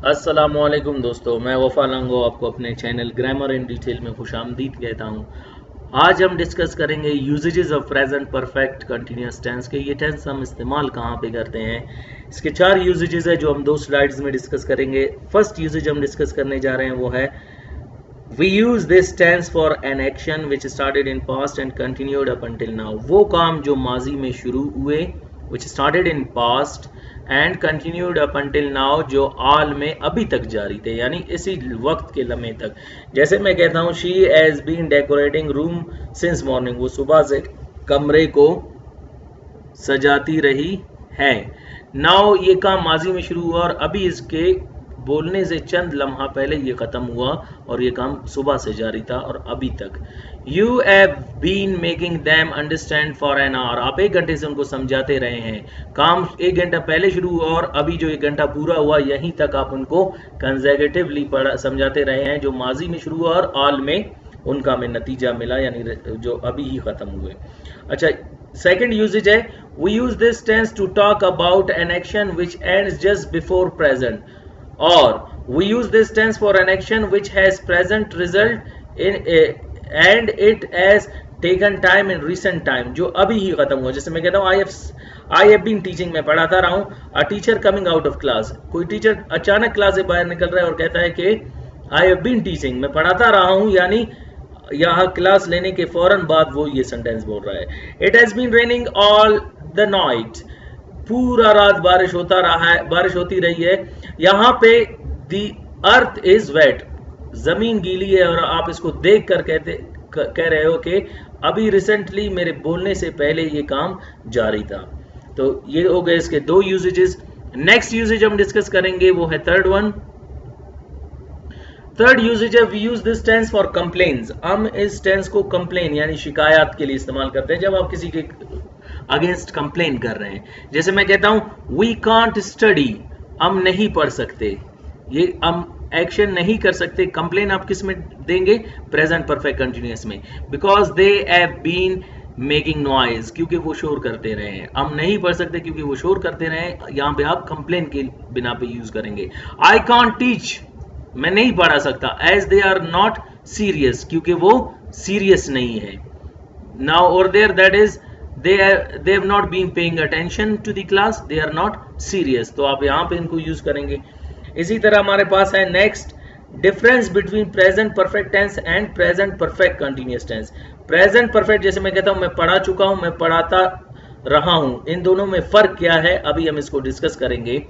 अस्सलामुअलैकुम दोस्तों, मैं वफा लंगो आपको अपने चैनल ग्रामर इन डिटेल में खुशामदीद कहता हूँ। आज हम डिस्कस करेंगे usages of present perfect continuous tense के। ये टेंस हम इस्तेमाल कहाँ पे करते हैं, इसके 4 यूजेजेस है जो हम 2 स्लाइड्स में डिस्कस करेंगे। फर्स्ट यूजेज हम डिस्कस करने जा रहे हैं वो है We use this tense for an action which started in past and continued up until now। वो काम जो माजी में शुरू हुए, which started in past and continued up until now, जो आल में अभी तक जारी थे, यानी इसी वक्त के लम्हे तक। जैसे मैं कहता हूँ she has been decorating room since morning, वो सुबह से कमरे को सजाती रही है। नाउ ये काम माजी में शुरू हुआ और अभी इसके बोलने से चंद लम्हा पहले ये खत्म हुआ और ये काम सुबह से जारी था और अभी तक। You have been making them understand for an hour। आप 1 घंटे से उनको समझाते रहे हैं। काम 1 घंटा पहले शुरू हुआ और अभी जो 1 घंटा पूरा हुआ यहीं तक आप उनको कंसेक्यूटिवली समझाते रहे हैं, जो माजी में शुरू हुआ और आल में उनका में नतीजा मिला, यानी जो अभी ही खत्म हुए। अच्छा, सेकंड यूजेज है we use this tense to talk about an action which ends just before present, or we use this tense for an action which has present result in a, and it has taken time in recent time, जो अभी ही खत्म हुआ। जैसे मैं कहता हूँ I have been teaching, मैं पढ़ाता रहा हूँ। a teacher coming out of class, कोई टीचर अचानक क्लास से बाहर निकल रहा है और कहता है कि I have been teaching, मैं पढ़ाता रहा हूँ, यानी यहाँ क्लास लेने के फौरन बाद वो ये सेंटेंस बोल रहा है। It has been raining all the night, पूरा रात बारिश होता रहा है, बारिश होती रही है। यहाँ पे the earth is wet, जमीन गीली है और आप इसको देख कर कह रहे हो कि अभी रिसेंटली मेरे बोलने से पहले ये काम जारी था। तो ये हो गए इसके 2 यूजेजेस। नेक्स्ट यूजेज हम डिस्कस करेंगे वो है थर्ड यूजेज है we use this tense for complaints। हम इस टेंस को कंप्लेन यानी शिकायत के लिए इस्तेमाल करते हैं, जब आप किसी के अगेंस्ट कंप्लेन कर रहे हैं। जैसे मैं कहता हूं we can't study, हम नहीं पढ़ सकते, ये हम एक्शन नहीं कर सकते। कंप्लेन आप किस में देंगे? प्रेजेंट परफेक्ट कंटिन्यूअस में, because they have been making noise, क्योंकि वो शोर करते रहे हैं। हम नहीं पढ़ सकते क्योंकि वो शोर करते रहे हैं, यहाँ पे आप कंप्लेन के बिना पे यूज करेंगे। आई कांट टीच, मैं नहीं पढ़ा सकता। As they are not serious, क्योंकि वो सीरियस नहीं है। नाउ और there, that is they have not been paying attention to the class, they are not serious, तो आप यहाँ पे इनको यूज करेंगे। इसी तरह हमारे पास है next difference between present perfect tense and present perfect continuous tense. Present perfect, जैसे मैं कहता हूँ मैं पढ़ा चुका हूँ, मैं पढ़ाता रहा हूँ, इन दोनों में फर्क क्या है अभी हम इसको डिस्कस करेंगे।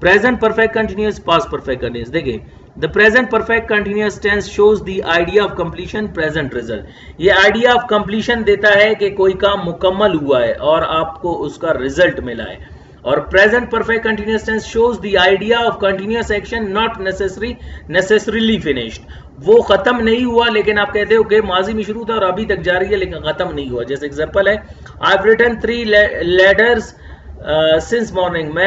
Present perfect continuous, past perfect continuous. देखिए, the present perfect continuous tense shows the idea of completion present result. ये आइडिया ऑफ कंप्लीशन देता है कि कोई काम मुकम्मल हुआ है और आपको उसका रिजल्ट मिला है। और present perfect continuous tense shows the idea of continuous action not necessarily finished. वो खत्म नहीं हुआ, लेकिन आप कहते हो कि माजी में शुरू था और अभी तक जारी है, लेकिन खत्म नहीं हुआ। जैसे एग्जांपल है I have written 3 letters since morning,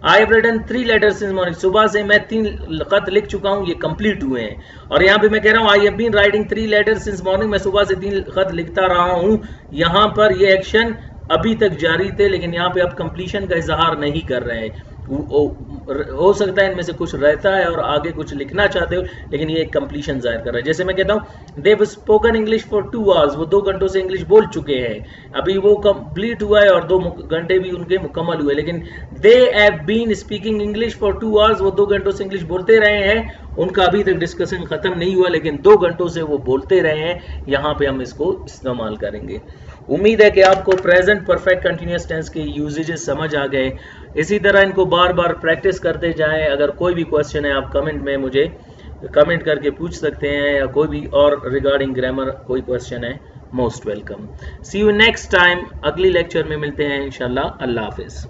I have written 3 letters since morning, सुबह से मैं 3 खत लिख चुका हूँ, ये कंप्लीट हुए हैं। और यहाँ पे मैं कह रहा हूँ I have been writing 3 letters since morning, मैं सुबह से 3 खत लिखता रहा हूँ। यहाँ पर ये एक्शन अभी तक जारी थे, लेकिन यहाँ पे आप कंप्लीशन का इजहार नहीं कर रहे हैं। हो सकता है इनमें से कुछ रहता है और आगे कुछ लिखना चाहते हो, लेकिन ये कंप्लीशन जाहिर कर रहा है। जैसे मैं कहता हूँ they have spoken English for 2 hours, वो 2 घंटों से इंग्लिश बोल चुके हैं, अभी वो कंप्लीट हुआ है और 2 घंटे भी उनके मुकम्मल हुए। लेकिन they have been speaking English for 2 hours, वो 2 घंटों से इंग्लिश बोलते रहे हैं, उनका अभी तक डिस्कशन खत्म नहीं हुआ, लेकिन 2 घंटों से वो बोलते रहे हैं। यहाँ पे हम इसको इस्तेमाल करेंगे। उम्मीद है कि आपको प्रेजेंट परफेक्ट कंटिन्यूअस टेंस के यूजेजेस समझ आ गए। इसी तरह इनको बार बार प्रैक्टिस करते जाएं। अगर कोई भी क्वेश्चन है आप कमेंट में मुझे कमेंट करके पूछ सकते हैं, या कोई भी और रिगार्डिंग ग्रामर कोई क्वेश्चन है, most welcome. See you next time, अगली लेक्चर में मिलते हैं इंशाल्लाह। अल्लाह हाफिज।